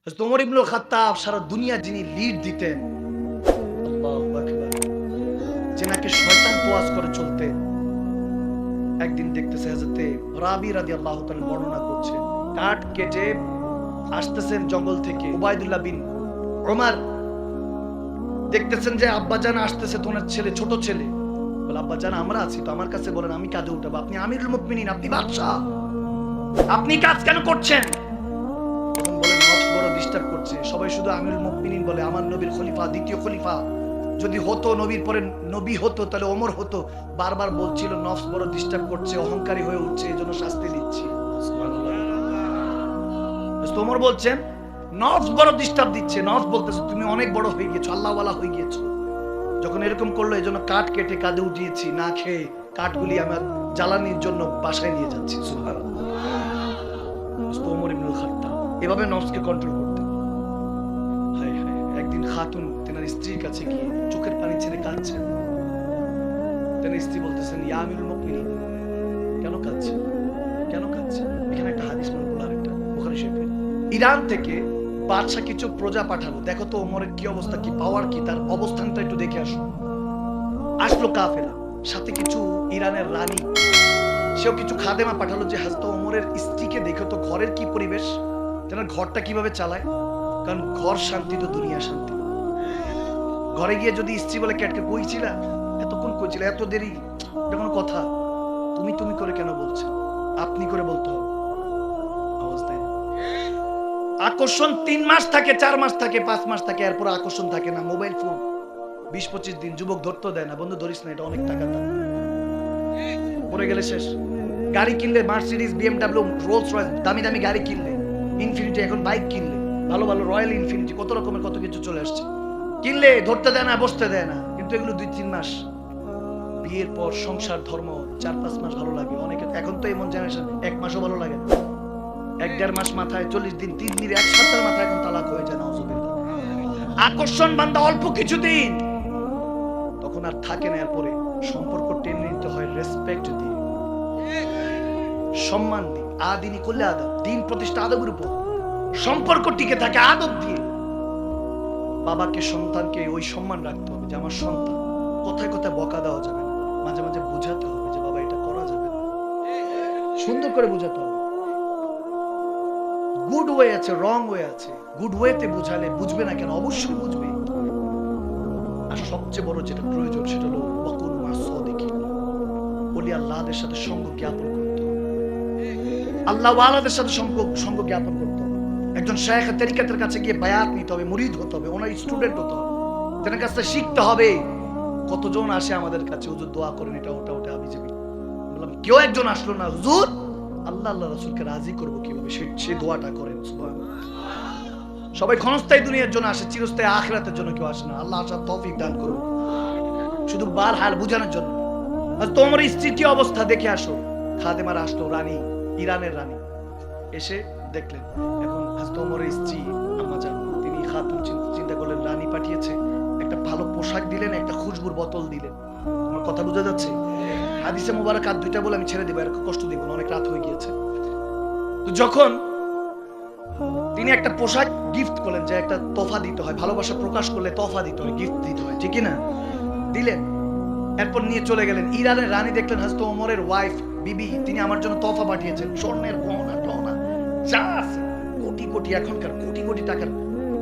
হযরত ওমর ইবনুল খাত্তাব সারা দুনিয়া যিনি লিড দিতেন, আল্লাহু আকবার, যে নাকি শয়তান তোয়াজ করে চলতে, একদিন দেখতেছে হযরতে রাবি রাদিয়াল্লাহু তাআলা বর্ণনা করছে, কাঠ কেটে আসতেছেন জঙ্গল থেকে উবাইদুল্লাহ বিন ওমর, দেখতেছেন যে আব্বাজান আসতেছে, তোমার ছেলে, ছোট ছেলে বলে, আব্বাজান আমরা আছি তো, আমার কাছে বলেন, আমি কাজে উঠাবো, আপনি আমিরুল মুমিনিন, আপনি বাদশাহ, আপনি কাজ কেন করছেন? তখন বলে, নফস বড় ডিস্টার্ব করছে, সবাই শুধু আমিরুল মুমিনিন বলে, আমার নবীর খলিফা, দ্বিতীয় খলিফা যদি হতো, নবীর পরে নবী হতো তাহলে ওমর হতো, বারবার বলছিল নফস বড় ডিস্টার্ব করছে, অহংকারী হয়ে উঠছে, এজন্য শাস্তি দিচ্ছি। সুবহানাল্লাহ। ওমর বলছেন নফস বড় ডিস্টার্ব দিচ্ছে, নফস বলতেছে তুমি অনেক বড় হয়ে গিয়েছো, আল্লাহওয়ালা হয়ে গিয়েছো, যখন এরকম করলো এজন্য কাঠ কেটে কাঁধে উঠিয়েছি, না খেয়ে কাঠগুলি আমার জ্বালানির জন্য বাসায় নিয়ে যাচ্ছি। সুবহানাল্লাহ। ওমর ইবনুল খাত্তাব এভাবে নফসকে কন্ট্রোল করতেন। হায় হায়, একদিন খাতুন তেনার স্ত্রীর কাছে গিয়ে চোখের পানি ছেড়ে কাঁদছেন। তেনার স্ত্রী বলতেছেন, ইয়া আমিরুল মুমিনিন, কেন কাঁদছেন, কেন কাঁদছেন? এখানে একটা হাদিস মনে পড়লো, আরেকটা বুখারী শরীফে, ইরান থেকে বাদশা কিছু প্রজা পাঠালো, দেখো তো ওমরের কি অবস্থা, কি পাওয়ার, কি তার অবস্থানটা একটু দেখে আসো। আসলো কাফেলা, সাথে কিছু ইরানের রানী, সেও কিছু খাদেমা পাঠালো যে হযরত ওমরের স্ত্রীকে দেখো তো ঘরের কি পরিবেশ, তেনার ঘরটা কিভাবে চালায়, কারণ ঘর শান্তি তো দুনিয়া শান্তি। ঘরে গিয়ে যদি স্ত্রী বলে, ক্যাটকে কইছিলা, এতক্ষণ কইছিলা, এত দেরি, এটা কোনো কথা? তুমি তুমি করে কেন বলছো, আপনি করে বলতে হবে। আওয়াজ দেয় না। আকর্ষণ 3 মাস থাকে, 4 মাস থাকে, 5 মাস থাকে, এরপর আকর্ষণ থাকে না। মোবাইল ফোন 20-25 দিন, যুবক ধরতে দেয় না, বন্ধু ধরিস না, এটা অনেক টাকা দাম, পড়ে গেলে শেষ। গাড়ি কিনলে মার্সিডিজ, বিএমডব্লিউ, রোলস রয়েস, দামি দামি গাড়ি কিনলে, ইনফিনিটি, এখন বাইক কিনলে, ভালো ভালো রয়্যাল ইনফিনিটি, কত রকমের কত কিছু চলে আসছে, কিনলে ধরতে দেয় না, বসতে দেয় না, কিন্তু এগুলো 2-3 মাস। বিয়ের পর সংসার ধর্ম 4-5 মাস ভালো লাগে অনেকে, এখন তো এমন জেনারেশন 1 মাসও ভালো লাগে না, 1-1.5 মাস মাথায়, 40 দিন, 3 দিন, 1 সপ্তাহের মাথায় এখন তালাক হয়ে যায়। নাউজুবিল্লাহ। আকর্ষণ বান্দা অল্প কিছুদিন, তখন আর থাকে না। এরপরে সম্পর্ক টেনে নিতে হয় রেসপেক্ট দিয়ে, সম্মান দিয়ে, আদিনী করলে আদব, দিন প্রতিষ্ঠা আদবের উপর, সম্পর্ক টিকে থাকে আদব দিয়ে। বাবাকে সন্তানকে ওই সম্মান রাখতে হবে যে আমার সন্তান, কথায় কথায় বকা দেওয়া যাবে না, মাঝে মাঝে বুঝাতে হবে যে বাবা এটা করা যাবে না, সুন্দর করে বুঝাতে হবে। গুড ওয়ে আছে, রং ওয়ে আছে, গুড ওয়েতে বুঝালে বুঝবে না কেন, অবশ্যই বুঝবে। আর সবচেয়ে বড় যেটা প্রয়োজন সেটা হলো ওয়াকুনু মা'আস সাদিকিন, ওলি আল্লাহদের সাথে সঙ্গ জ্ঞাপন করতে হবে, আল্লাহ ওয়ালাদের সাথে সঙ্গ জ্ঞাপন করতে হবে। একজন শায়েখ তরিকাতের কাছে গিয়ে বায়াত নিতে হবে, মুরিদ হতে হবে, ওনার স্টুডেন্ট হতে হবে, তার কাছ থেকে শিখতে হবে। কতজন আসে আমাদের কাছে, হুজুর দোয়া করেন, এটা ওটা ওটা আমি যাবি, বললাম কেউ একজন আসলো না, হুজুর আল্লাহ আল্লাহ রাসূলকে রাজি করবো কিভাবে, সে দোয়াটা করেন। সুবহানাল্লাহ। সবাই ক্ষণস্থায়ী দুনিয়ার জন্য আসে, চিরস্থায়ী আখিরাতের জন্য কেউ আসে না। আল্লাহ আসার তৌফিক দান করুন, শুধু বার হাল বুঝানোর জন্য। তোমার স্ত্রীর কি অবস্থা দেখে আসো। খাদেমারা আসলো, রানী, ইরানের রানী এসে দেখলেন, এখন হযরত ওমরের স্ত্রী আম্মাজান, তিনি খাতুন চিন্তা করলেন রানী পাঠিয়েছে, একটা ভালো পোশাক দিলেন, একটা খুশবুর বোতল দিলেন। আমার কথা বোঝা যাচ্ছে? হাদিসে মুবারক আর 2টা বলে আমি ছেড়ে দেব, আর কষ্ট দিব না, অনেক রাত হয়ে গিয়েছে। তো যখন তিনি একটা পোশাক গিফট করলেন, যে একটা তোফা দিতে হয়, ভালোবাসা প্রকাশ করলে তোফা দিতে হয়, গিফট দিতে হয়, ঠিক না? দিলেন, এরপর নিয়ে চলে গেলেন। ইরানের রানী দেখলেন হযরত ওমরের ওয়াইফ বিবি, তিনি আমার জন্য তোফা পাঠিয়েছেন, স্বর্ণের গহনা টহনা যা আছে, কোটি কোটি, এখনকার কোটি কোটি টাকার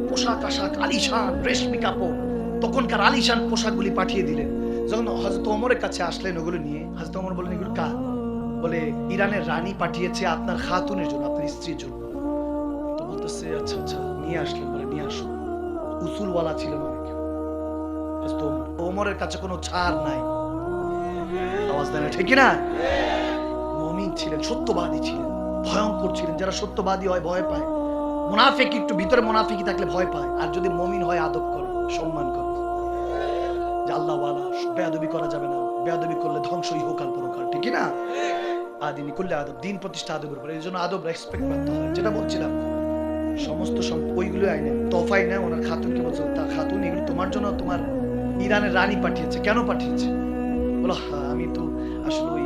পোশাক আশাক, আলিশান রেশমি কাপড়, তখনকার আলিশান পোশাকগুলি পাঠিয়ে দিলেন। যখন হযরত ওমরের কাছে আসলেন ওগুলো নিয়ে, হযরত ওমর বললেন এগুলো কার? বলে ইরানের রানী পাঠিয়েছে আপনার খাতুনের জন্য, আপনার স্ত্রীর জন্য। তো বলতেছে আচ্ছা আচ্ছা, নিয়ে আসলেন, বলে নিয়ে আসো। উসুলওয়ালা ছিলেন অনেক, হযরত ওমরের কাছে কোনো ছাড় নাই, আওয়াজ দেয় না, ঠিক না? মুমিন ছিলেন, সত্যবাদী ছিলেন, ভয়ঙ্কর ছিলেন। যারা সত্যবাদী হয় ভয় পায়, মুনাফিক একটু ভিতরে মুনাফিকি থাকলে ভয় পায়, আর যদি মুমিন হয় আদব করে, সম্মান করে, যে আল্লাহ ওয়ালা, বেয়াদবি করা যাবে না, বেয়াদবি করলে ধ্বংস ইহকাল পরকাল, ঠিক না? আদিনী করলে আদব, দিন প্রতিষ্ঠা আদবের উপর, এই জন্য আদব রেসপেক্ট করতে হয়। যেটা বলছিলাম, সমস্ত ওইগুলো আইনে তোফাই না, ওনার খাতুনকে বলছে, তার খাতুন এগুলো তোমার জন্য তোমার ইরানের রানী পাঠিয়েছে। কেন পাঠিয়েছে? বলো হ্যাঁ, আমি তো আসলে ওই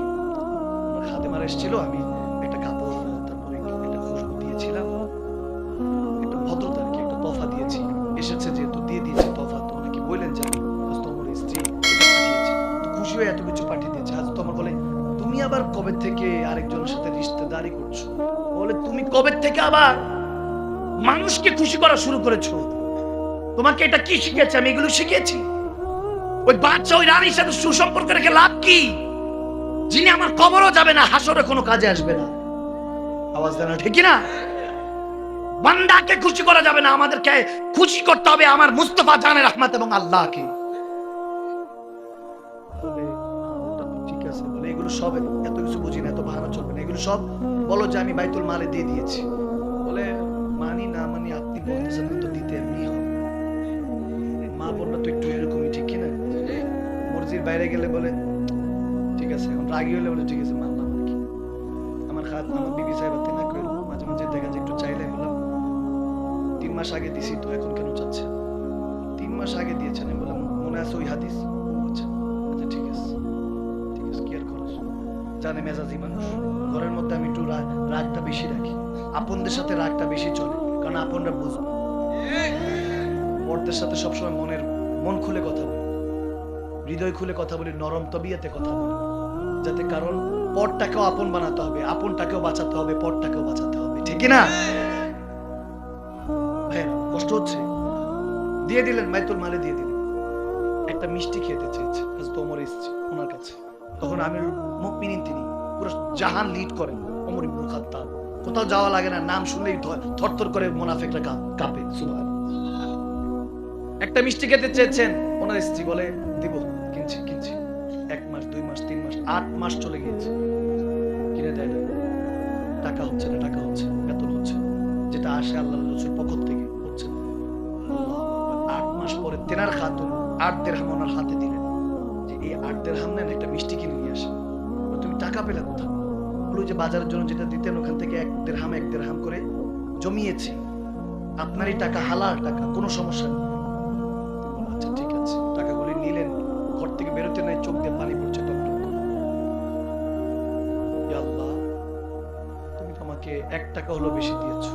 খাদেমার এসেছিল, আমি একটা কাপড়, তারপরে একটা খুশবু দিয়েছিলাম, একটু ভদ্রতা এসেছে যেহেতু দিয়ে দিয়েছে তফা, তো ওনাকে বললেন যে তোমার স্ত্রী এটা পাঠিয়েছে, তো খুশি হয়ে এত কিছু পাঠিয়ে দিয়েছে। আজ তোমার বলে তুমি আবার কবে থেকে আরেকজনের সাথে রিশতেদারি করছো? বলে তুমি কবে থেকে আবার মানুষকে খুশি করা শুরু করেছো? তোমাকে এটা কি শিখেছে? আমি এগুলো শিখেছি। ওই বাচ্চা ওই রানীর সাথে সুসম্পর্ক রেখে লাভ কি? যিনি আমার কবরও যাবে না, হাসরে কোনো কাজে আসবে না। আওয়াজ দেন না, ঠিক না? বান্দাকে খুশি করা যাবে না, আমাদেরকে খুশি করতে হবে আমার মুস্তাফা জানের রহমত এবং আল্লাহকে। ঠিক আছে, বলে এগুলো সব এত কিছু বুঝি না, এত বাহানা চলবে না, এগুলো সব বলো যে আমি বাইতুল মালে দিয়ে দিয়েছি। বলে মানি না মানি আপনি বলতেছেন তো দিতে এমনি হবে। মা বললো তো একটু এরকমই, ঠিক কিনা? মসজিদ বাইরে গেলে বলে ঠিক আছে, রাগি হলে বলে ঠিক আছে মানলাম আর কি। আমার বিবি সাহেব না কইল, মাঝে মাঝে দেখা যায় একটু চাইলে বললাম 3 মাস আগে দিছি তো এখন কেন চাচ্ছে? 3 মাস আগে দিয়েছেন। আমি বললাম মনে আছে ওই হাদিস? আচ্ছা আচ্ছা ঠিক আছে ঠিক আছে, কি আর খরচ। জানে মেজাজি মানুষ, ঘরের মধ্যে আমি একটু রাগটা বেশি রাখি, আপনদের সাথে রাগটা বেশি চলে, কারণ আপনরা বুঝবে। পরদের সাথে সবসময় মন খুলে কথা বলি, হৃদয় খুলে কথা বলি, নরম তবিয়তে কথা বলি, যাতে কারণ পরটাকেও আপন বানাতে হবে, আপনটাকেও বাঁচাতে হবে, পরটাকেও বাঁচাতে হবে, ঠিক না? ভাইয়া কষ্ট হচ্ছে, দিয়ে দিলেন, বাইতুল মালে দিয়ে দিলেন। একটা মিষ্টি খেতে চেয়েছে ওমর এসেছে ওনার কাছে, তখন আমিরুল মুমিনিন তিনি পুরো জাহান লিড করেন, ওমর ইবনুল খাত্তাব। কোথাও যাওয়া লাগে না, নাম শুনলেই থরথর করে মুনাফিকরা কাঁপে। সুবহান। একটা মিষ্টি খেতে চেয়েছেন, ওনার স্ত্রী বলে দিব, কিনছি কিনছি। 1 মাস 2 মাস 3 মাস 8 মাস চলে গিয়েছে, কিনে দেয় না, টাকা হচ্ছে না, টাকা হচ্ছে, বেতন হচ্ছে, যেটা আসে আল্লাহর রাসূল পক্ষ থেকে হচ্ছে না। 8 মাস পরে তেনার খাতুন 8 দিরহাম ওনার হাতে দিলেন, যে এই 8 দিরহাম নেন, একটা মিষ্টি কিনে নিয়ে আসেন। তুমি টাকা পেলে কোথায়? বলো যে বাজারের জন্য যেটা দিতেন ওখান থেকে 1 দিরহাম করে জমিয়েছি, আপনারই টাকা, হালাল টাকা, কোনো সমস্যা নেই। আচ্ছা ঠিক আছে, টাকাগুলি নিলেন, ঘর থেকে বেরোতে নাই, চোখ দিয়ে পানি পড়ছে টপটপ করে। ইয়া আল্লাহ, তুমি তো আমাকে 1 টাকা হলো বেশি দিয়েছো,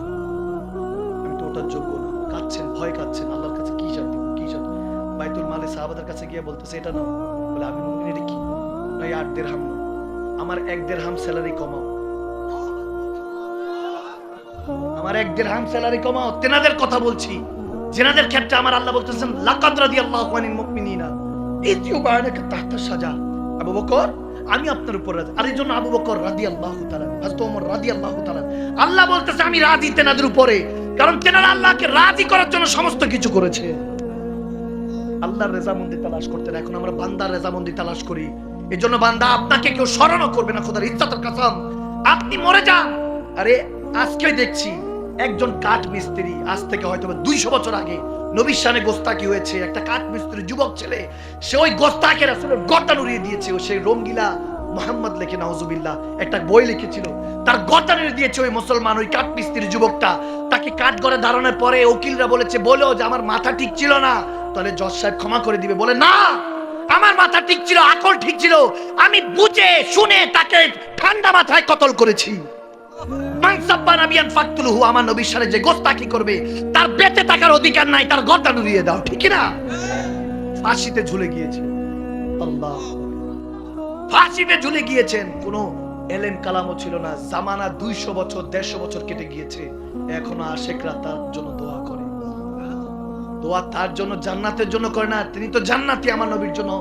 আমি তো ওটার যোগ্য না। কাঁদছেন, ভয় কাঁদছেন, আল্লাহর কাছে কি জানতে কি জানতে। বাইতুল মালে সাহাবাদের কাছে গিয়ে বলতেছে এটা না, বলে আমি মুমিনের কি না, 8 দিরহাম না, আমার 1 দিরহাম স্যালারি কমাও, আমার 1 দিরহাম স্যালারি কমাও। তেনাদের কথা বলছি, যেনাদের ক্ষেত্রে আমার আল্লাহ বলতেছেন লাকাদ রাদিয়াল্লাহু আনিল মুমিনিনা ইয ইউবায়িনুকা তাহতা শাজার। আবু বকর, আমি আপনার উপর রাজি। আর এই জন্য আবু বকর রাদিয়াল্লাহু তাআলা, হযরত ওমর রাদিয়াল্লাহু তাআলা, আল্লাহ বলতেছে আমি রাজি তেনাদের উপরে, কারণ তেনারা আল্লাহকে রাজি করার জন্য সমস্ত কিছু করেছে। আল্লাহর রেজামন্দি তালাশ করতেন, এখন আমরা বান্দার রেজামন্দি তালাশ করি। এজন্য বান্দা আপনাকে কেউ স্মরণও করবে না, খোদার ইজ্জতের কসম, আপনি মরে যান। আরে আজকে দেখছি একজন কাঠ মিস্ত্রি, আজ থেকে হয়তো 200 বছর আগে নবীর শানে গোস্তাকি হয়েছে, একটা কাঠ মিস্ত্রি যুবক ছেলে, সে ওই গোস্তাকে রাসূলের গর্দান উড়িয়ে দিয়েছে। সেই রঙ্গিলা মুহাম্মদ লেখে নাউজুবিল্লাহ একটা বই লিখেছিল, তার গর্দান উড়িয়ে দিয়েছে ওই মুসলমান, ওই কাঠ মিস্ত্রি যুবকটা। তাকে কাঠ ঘরে দাঁড়ানোর পরে উকিলরা বলেছে বলো যে আমার মাথা ঠিক ছিল না, তাহলে জজ সাহেব ক্ষমা করে দিবে। বলে না, আমার মাথা ঠিক ছিল, আকল ঠিক ছিল, আমি বুঝে শুনে তাকে ঠান্ডা মাথায় কতল করেছি। আমার নবীর সাথে যে গোস্তাকি করবে তার বেঁচে থাকার অধিকার নাই, তার গর্দান উড়িয়ে দাও, ঠিক না? ফাঁসিতে ঝুলে গিয়েছে, আল্লাহ ফাঁসিতে ঝুলে গিয়েছেন, কোন এলেম কালামও ছিল না। জামানা 200 বছর 150 বছর কেটে গিয়েছে, এখনো আশিকরা তার জন্য দোয়া করে। দোয়া তার জন্য, জান্নাতের জন্য করে না, তিনি তো জান্নাতি আমার নবীর জন্য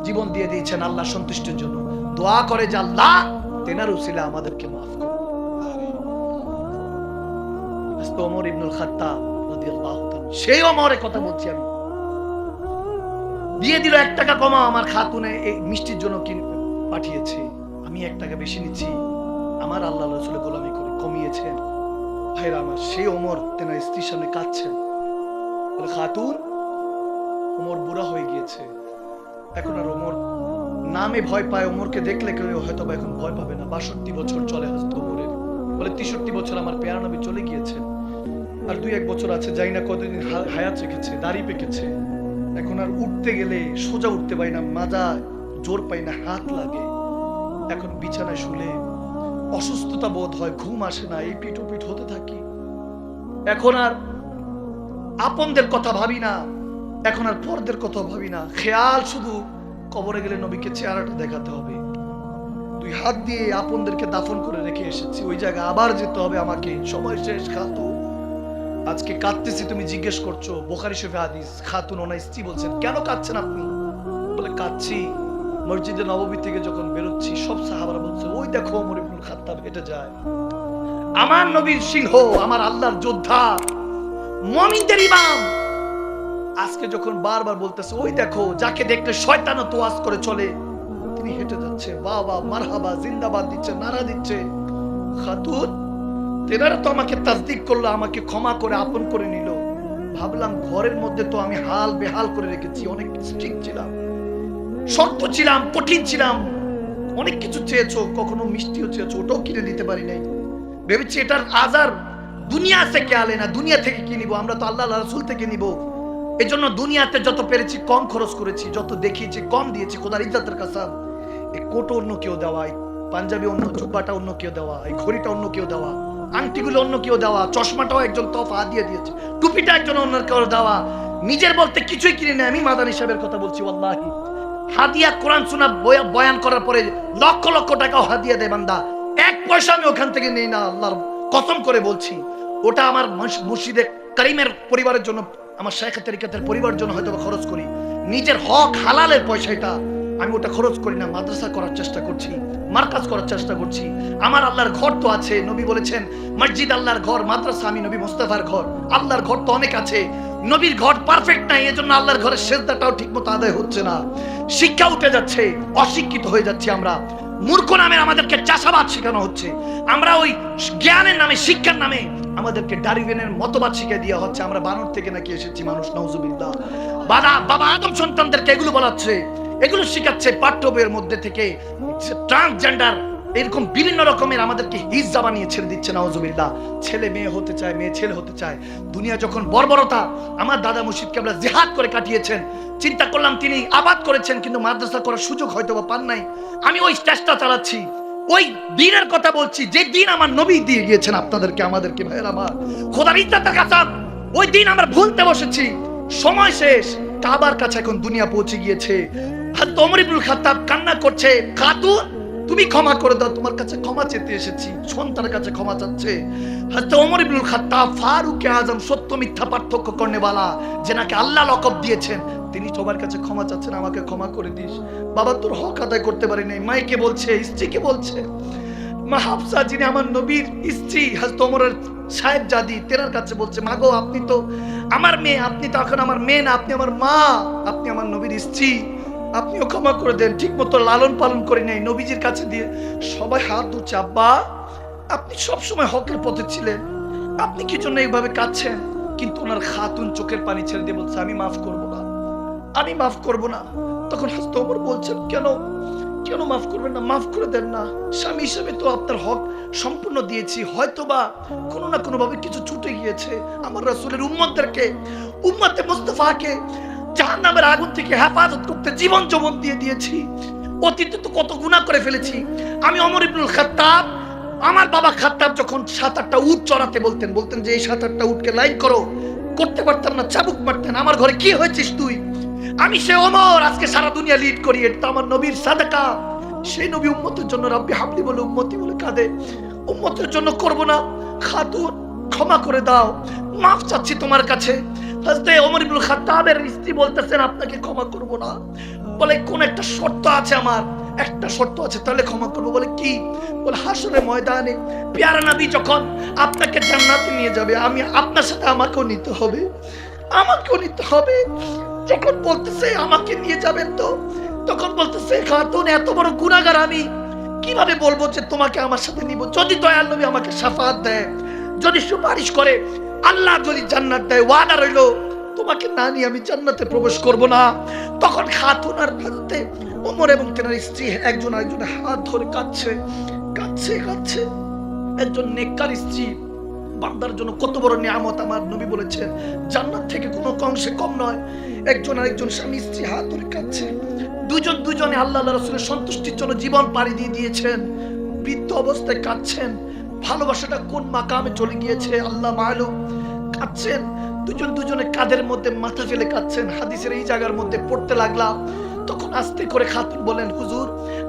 জীবন দিয়ে দিয়েছেন আল্লাহ সন্তুষ্টির জন্য। দোয়া করে যে আল্লাহ তেনার উসিলা আমাদেরকে মাফ করুন। ওমর ইবনুল খাত্তাব রাদিয়াল্লাহু তাআলা, সেই ওমরের কথা বলছি আমি। দিয়ে দিল 1 টাকা কমাও, আমার খাতুনে এই মিষ্টির জন্য পাঠিয়েছে, আমি 1 টাকা বেশি নিচ্ছি, আমার আল্লাহ রাসূলের গোলামি করে কমিয়েছেন। ভাইরা আমার, সেই ওমর তেনার স্ত্রীর সামনে কাঁদছেন, বলে খাতুন ওমর বুড়া হয়ে গিয়েছে, এখন আর ওমর নামে ভয় পায়, ওমরকে দেখলে কেউ হয়তো বা এখন ভয় পাবে না। 62 বছর চলে হযরত ওমরের, বলে 63 বছর আমার পেয়ারা নবী চলে গিয়েছেন, আর 2-1 বছর আছে, যাই না কতদিন হায়াত রেখেছে, দাড়ি পেকেছে, এখন আর উঠতে গেলে সোজা উঠতে পাই না, মাজা জোর পাই না, হাত লাগে, এখন বিছানায় শুলে অসুস্থতা বোধ হয়, ঘুম আসে না, এই পিঠ ওপিঠ হতে থাকি। এখন আর আপনদের কথা ভাবি না, এখন আর পরদের কথা ভাবি না। খেয়াল শুধু কবরে গেলে নবীকে চেহারাটা দেখাতে হবে। 2 হাত দিয়ে আপনদেরকে দাফন করে রেখে এসেছি, ওই জায়গায় আবার যেতে হবে আমাকে। সময় শেষ। খাতুন আজকে কাঁদতেছি, তুমি জিজ্ঞেস করছো, বুখারী শরীফে হাদিস, খাতুন ওনার স্ত্রী বলছেন, কেন কাঁদছেন আপনি? বলে, কাঁদছি মসজিদে নববী থেকে যখন বেরোচ্ছি, সব সাহাবারা বলছে, ওই দেখো ওমর ইবনুল খাত্তাব হেঁটে যায়, আমার নবীর সিংহ, আমার আল্লাহর যোদ্ধা, মুমিনদের ইমাম। আজকে যখন বারবার বলতেছে, ওই দেখো যাকে দেখলে শয়তানও তোয়াজ করে চলে, তিনি হেঁটে যাচ্ছে, বাহ বাহ মারহাবা জিন্দাবাদ দিচ্ছে, নারা দিচ্ছে। খাতুন তেনারা তো আমাকে তাসদিক করলো, আমাকে ক্ষমা করে আপন করে নিল। ভাবলাম ঘরের মধ্যে তো আমি হাল বেহাল করে রেখেছি, অনেক স্ট্রিক্ট ছিলাম, শক্ত ছিলাম, কঠিন ছিলাম, অনেক কিছু চেয়েছো, কখনো মিষ্টিও চেয়েছো, ওটাও কিনে দিতে পারি নাই। ভেবেছি এটার আজার দুনিয়া থেকে আলে না, দুনিয়া থেকে কি নিবো, আমরা তো আল্লাহ রাসূল থেকে নিব। এই জন্য দুনিয়াতে যত পেরেছি কম খরচ করেছি, যত দেখিয়েছি কম দিয়েছি। খোদার ইজ্জতের কাসম, এই কোট অন্য কেউ দেওয়া, এই পাঞ্জাবি অন্য, জুব্বাটা অন্য কেউ দেওয়া, এই ঘড়িটা অন্য কেউ দেওয়া, আংটিগুলো অন্য কেউ দেওয়া, চশমাটাও একজন তোফা দিয়ে দিয়েছে, টুপিটা একজন অন্য কেউ দেওয়া। নিজের বলতে কিছুই কিনে নেই। আমি মাদানী সাহেবের কথা বলছি, ওয়াল্লাহি হাদিয়া কোরআন শোনা বয়ান করার পরে লক্ষ লক্ষ টাকাও হাদিয়া দেয় বান্দা, 1 পয়সা আমি ওখান থেকে নেই না, আল্লাহর কসম করে বলছি। ওটা আমার মুর্শিদে করিমের পরিবারের জন্য, আমার শায়েখে তরিকতের পরিবারের জন্য হয়তো খরচ করি। নিজের হক হালালের পয়সাটা আমি ওটা খরচ করি না। মাদ্রাসা করার চেষ্টা করছি, মার্কাজ করার চেষ্টা করছি। আমার আল্লাহর ঘর তো আছে, নবী বলেছেন মসজিদ আল্লাহর ঘর, মাদ্রাসা আমি নবী মুস্তাফার ঘর। আল্লাহর ঘর তো অনেক আছে, নবীর ঘর পারফেক্ট নাই, এজন্য আল্লাহর ঘরের সেজদাটাও ঠিকমতো আদায় হচ্ছে না। শিক্ষা উঠে যাচ্ছে, অশিক্ষিত হয়ে যাচ্ছে আমরা। মূর্খ নামে আমাদেরকে চাষাবাদ শেখানো হচ্ছে। আমরা ওই জ্ঞানের নামে, শিক্ষার নামে আমাদেরকে ডারউইনের মতবাদ শিখিয়ে দেওয়া হচ্ছে। আমরা বানর থেকে নাকি এসেছি মানুষ, নাউজুবিল্লাহ। বাবা আদম সন্তানদেরকে এগুলো বলাচ্ছে, এগুলো শিখাচ্ছে পাঠ্য বইয়ের মধ্যে থেকে। ট্রান্সজেন্ডার এরকম বিভিন্ন রকমের আমাদেরকে হিজ্জা বানিয়ে ছেড়ে দিচ্ছে, নাউজুবিল্লাহ। ছেলে মেয়ে হতে চায়, মেয়ে ছেলে হতে চায়। দুনিয়া যখন বর্বরতা, আমার দাদা মুর্শিদ কেবলা জিহাদ করে কাটিয়েছেন। চিন্তা করলাম তিনি আবাদ করেছেন, কিন্তু মাদ্রাসা করার সুযোগ হয়তো বা পান নাই। আমি ওই চেষ্টা চালাচ্ছি, ওই দিনের কথা বলছি যে দিন আমার নবী দিয়ে গিয়েছেন আপনাদেরকে, আমাদেরকে। ভাইয়ের আমার, খোদার ইজ্জতের কাসম, ওই দিন আমরা ভুলতে বসেছি। সময় শেষ, কাবার কাছে এখন দুনিয়া পৌঁছে গিয়েছে। হযরত ওমর ইবনুল খাত্তাব কান্না করছে, খাতুন তুমি ক্ষমা করে দাও, তোমার কাছে ক্ষমা চেতে এসেছি। সন্তানের কাছে ক্ষমা চাচ্ছে। হযরত ওমর ইবনুল খাত্তাব ফারুকে আজম, সত্য মিথ্যা পার্থক্য করনেওয়ালা, যেনাকে আল্লাহ লকব দিয়েছেন, তিনি সবার কাছে ক্ষমা চাচ্ছেন, আমাকে ক্ষমা করে দিস বাবা, তোর হক আদায় করতে পারি নাই। মাইকে বলছে, স্ত্রীকে বলছে, মা হাফসা যিনি আমার নবীর স্ত্রী, হযরত ওমরের সাহেবজাদি, তেনার কাছে বলছে, মা গো আপনি তো আমার মেয়ে, আপনি তো এখন আমার মেয়ে না, আপনি আমার মা, আপনি আমার নবীর স্ত্রী, আপনিও ক্ষমা করে দেন, ঠিক মতো লালন পালন করি নাই। নবীজির কাছে দিয়ে সবাই হাত ধুচ্ছে, আব্বা আপনি সবসময় হকের পথে ছিলেন, আপনি কি জন্য এইভাবে কাঁদছেন? কিন্তু ওনার খাতুন চোখের পানি ছেড়ে দিয়ে বলছে, আমি মাফ করব না, আমি মাফ করব না। তখন হযরত ওমর বলছেন, কেন কেন মাফ করবেন না? মাফ করে দেন না, স্বামী হিসেবে তো আপনার হক সম্পূর্ণ দিয়েছি, হয়তোবা কোনো না কোনো ভাবে কিছু ছুটে গিয়েছে। আমার রাসূলের উম্মতদেরকে, উম্মতে মুস্তাফাকে জাহান্নামের আগুন থেকে হেফাজত করতে জীবন যৌবন দিয়ে দিয়েছি। অতীতে তো কত গুনাহ করে ফেলেছি। আমি ওমর ইবনুল খাত্তাব, আমার বাবা খাত্তাব যখন 7-8টা উট চড়াতে বলতেন যে এই 7-8টা উটকে লাইন করো, করতে পারতাম না, চাবুক মারতেন। আমার ঘরে কি হয়েছিস তুই? আমি সে ওমর, আজকে সারা দুনিয়া লিড করি, এটা আমার নবীর সাদাকা। সেই নবী উম্মতের জন্য রাব্বি হাবলি বলে, উম্মতি বলে কাঁদে, উম্মতের জন্য করব না। খাতুন ক্ষমা করে দাও, মাফ চাচ্ছি তোমার কাছে। হযরত ওমর ইবনুল খাত্তাবের স্ত্রী বলতেছেন, আপনাকে ক্ষমা করব না। বলে, কোন একটা শর্ত আছে আমার, একটা শর্ত আছে, তাহলে ক্ষমা করবো। বলে কি? বলে, হাসরের ময়দানে প্যারা নবী যখন আপনাকে জান্নাতে নিয়ে যাবে, আমি আপনার সাথে আমাকেও নিতে হবে, আমাকেও নিতে হবে। যখন বলতেছে আমাকে নিয়ে যাবেন, তো তখন বলতেছে, খাতুন এত বড় গুনাহগার আমি কিভাবে বলবো যে তোমাকে আমার সাথে নিব? যদি দয়াল নবী আমাকে শাফাআত দেয়, যদি সুপারিশ করে, আল্লাহ যদি জান্নাত দেয়, ওয়াদা রইল তোমাকে না নিয়ে আমি জান্নাতে প্রবেশ করব না। তখন খাতুন আর হযরতে ওমর এবং তেনার স্ত্রী একজন আরেকজনের হাত ধরে কাঁদছে, কাঁদছে, কাঁদছে। একজন নেককার স্ত্রী বান্দার জন্য কত বড় নিয়ামত, আমার নবী বলেছেন জান্নাত থেকে কোনো অংশে কম নয়। একজন আরেকজন স্বামী স্ত্রী হাত ধরে কাঁদছে, দুজনে আল্লাহ রাসূলের সন্তুষ্টির জন্য জীবন পাড়ি দিয়ে দিয়েছেন, বৃদ্ধ অবস্থায় কাঁদছেন। ভালোবাসাটা কোন মাকামে চলে গিয়েছে আল্লাহ মালুম। কাঁদছেন, দুজন দুজনে কাঁধের মধ্যে মাথা ফেলে কাঁদছেন। হাদিসের এই জায়গার মধ্যে পড়তে লাগলাম। তখন আস্তে করে খাতুন বলেন, হুজুর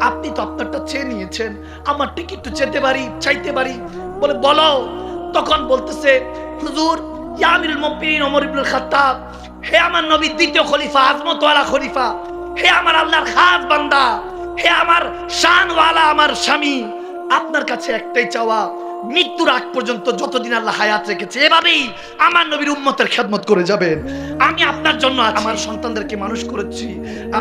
আপনি তো আপনারটা চেয়ে নিয়েছেন, আমারটা কি একটু চাইতে পারি? বলে বলো। তখন বলতেছে, হুজুর ইয়া আমিরুল মুমিনিন ওমর ইবনুল খাত্তাব, হে আমার নবী দ্বিতীয় খলিফা, আজমতওয়ালা খলিফা, হে আমার আল্লাহর খাস বান্দা, হে আমার শানওয়ালা আমার স্বামী, আপনার কাছে একটাই চাওয়া, মৃত্যুর আগ পর্যন্ত যতদিন আল্লাহ হায়াত রেখেছে এভাবেই আমার নবীর উম্মতের খেদমত করে যাবেন। আমি আপনার জন্য আমার সন্তানদেরকে মানুষ করেছি,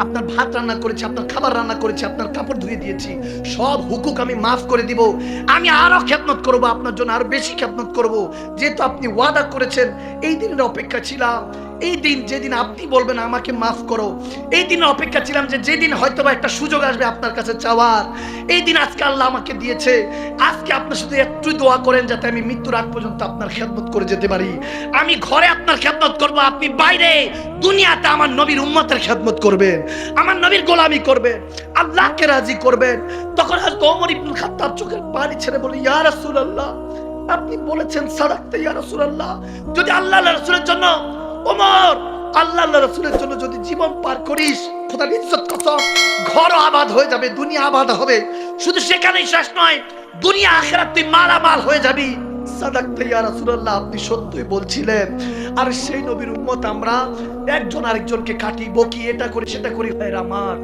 আপনার ভাত রান্না করেছি, আপনার খাবার রান্না করেছি, আপনার কাপড় ধুয়ে দিয়েছি, সব হুকুক আমি মাফ করে দিব। আমি আরো খেদমত করব, আপনার জন্য আরো বেশি খেদমত করব, যেহেতু আপনি ওয়াদা করেছেন। এই দিনের অপেক্ষা ছিলাম, এই দিন যেদিন আপনি বলবেন আমাকে মাফ করো, এই দিনের অপেক্ষা ছিলাম, যে যেদিন হয়তোবা একটা সুযোগ আসবে আপনার কাছে চাওয়ার। এই দিন আজকে আল্লাহ আমাকে দিয়েছে। আজকে আপনি শুধু একটু দোয়া করেন যাতে আমি মৃত্যুর আগ পর্যন্ত আপনার খেদমত করে যেতে পারি। আমি ঘরে আপনার খেদমত করব, আপনি বাইরে দুনিয়াতে আমার নবীর উম্মতের খেদমত করবেন, আমার নবীর গোলামি করবেন, আল্লাহকে রাজি করবেন। তখন হযরত ওমর ইবনে খাত্তাব চোখের পানি ছেড়ে বলে, ইয়া রাসূলুল্লাহ, আপনি বলেছেন সাদাকতা ইয়া রাসূলুল্লাহ, যদি আল্লাহ রাসূলের জন্য ওমর, আল্লাহ রাসূলের জন্য যদি জীবন পার করিস, খোদার ইজ্জত কসম, ঘর আবাদ হয়ে যাবে, দুনিয়া আবাদ হবে। শুধু সেখানেই শেষ নয়, দুনিয়া আখিরাত তুই মালামাল হয়ে যাবি। সাদাকতা ইয়া রাসূলুল্লাহ, আপনি সত্যই বলছিলেন। আর সেই নবীর উম্মত আমরা একজন আরেকজনকে কাটি, বকি, এটা করি সেটা করি। ভাইরা আমার,